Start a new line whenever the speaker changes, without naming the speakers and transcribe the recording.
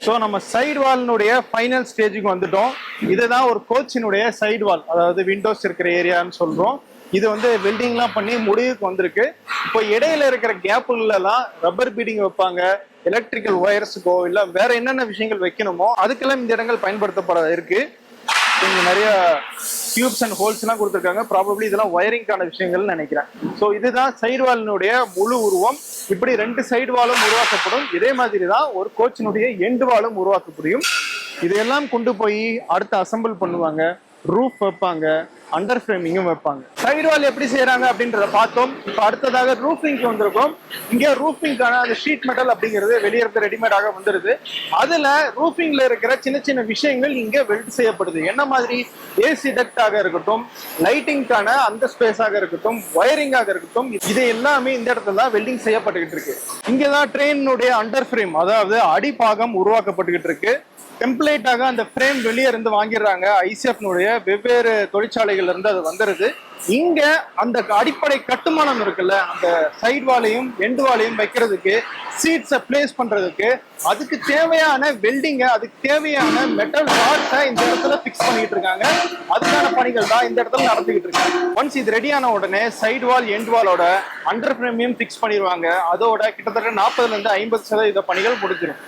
So நம்ம side வால்னுடைய final ஸ்டேஜுக்கு வந்துட்டோம். இதுதான் ஒரு கோச்சினுடைய சைடு வால், அதாவது விண்டோஸ் இருக்கிற ஏரியான்னு சொல்றோம். இது வந்து வெல்டிங்லாம் பண்ணி முடிவுக்கு வந்திருக்கு. இப்போ இடையில இருக்கிற கேப்புலாம் ரப்பர் பீடிங் வைப்பாங்க, எலக்ட்ரிக்கல் ஒயர்ஸுக்கோ இல்லை வேற என்னென்ன விஷயங்கள் வைக்கணுமோ அதுக்கெல்லாம் இந்த இடங்கள் பயன்படுத்தப்பட இருக்கு. இங்க நிறைய டியூப்ஸ் அண்ட் ஹோல்ஸ் எல்லாம் கொடுத்துருக்காங்க. ப்ராபப்ளி இதெல்லாம் ஒயரிங்கான விஷயங்கள்னு நினைக்கிறேன். ஸோ இதுதான் சைடு வாலினுடைய முழு உருவம். இப்படி 2 சைடு வாலும் உருவாக்கப்படும். இதே மாதிரி தான் ஒரு கோச்சினுடைய எண்டு வாலும் உருவாக்கப்படும். இதையெல்லாம் கொண்டு போய் அடுத்து அசம்பிள் பண்ணுவாங்க, ரூஃப் வைப்பாங்க, அண்டர் ஃப்ரேமிங்கும் வைப்பாங்க. சைடு வால் எப்படி செய்யறாங்க அப்படின்றத பார்த்தோம். இப்போ அடுத்ததாக ரூஃபிங்க்கு வந்திருக்கோம். இங்க ரூஃபிங்கான அந்த ஷீட் மெட்டல் அப்படிங்கிறது வெளியே இருக்க ரெடிமேடாக வந்துருது. அதுல ரூஃபிங்ல இருக்கிற சின்ன சின்ன விஷயங்கள் இங்க வெல்ட் செய்யப்படுது. என்ன மாதிரி? ஏசி டக்டாக இருக்கட்டும், லைட்டிங்கான அந்த ஸ்பேஸாக இருக்கட்டும், ஒயரிங்காக இருக்கட்டும், இது எல்லாமே இந்த இடத்துல தான் வெல்டிங் செய்யப்பட்டுக்கிட்டு இருக்கு. இங்கதான் ட்ரெயினுடைய அண்டர் ஃப்ரேம், அதாவது அடிப்பாகம் உருவாக்கப்பட்டுக்கிட்டு இருக்கு. டெம்ப்ளேட்டாக அந்த ஃப்ரேம் வெளியே இருந்து வாங்கிடுறாங்க. ஐசிஎஃப்னுடைய வெவ்வேறு தொழிற்சாலைகள்ல இருந்து அது வந்துருது. இங்க அந்த அடிப்படை கட்டுமானம் இருக்குல்ல, அந்த சைடு வாலையும் எண்டு வாலையும் வைக்கிறதுக்கு, சீட்ஸை பிளேஸ் பண்றதுக்கு, அதுக்கு தேவையான வெல்டிங்க, அதுக்கு தேவையான மெட்டல் ராட்ஸை இந்த இடத்துல பிக்ஸ் பண்ணிட்டு இருக்காங்க. அதுக்கான பணிகள் தான் இந்த இடத்துல நடந்துகிட்டு இருக்கு. ஒன்ஸ் இது ரெடியான உடனே சைடு வால் எண்டு வாலோட அண்டர் ஃப்ரேமையும் பிக்ஸ் பண்ணிடுவாங்க. அதோட கிட்டத்தட்ட 40% to 50% பணிகள் முடிஞ்சிடும்.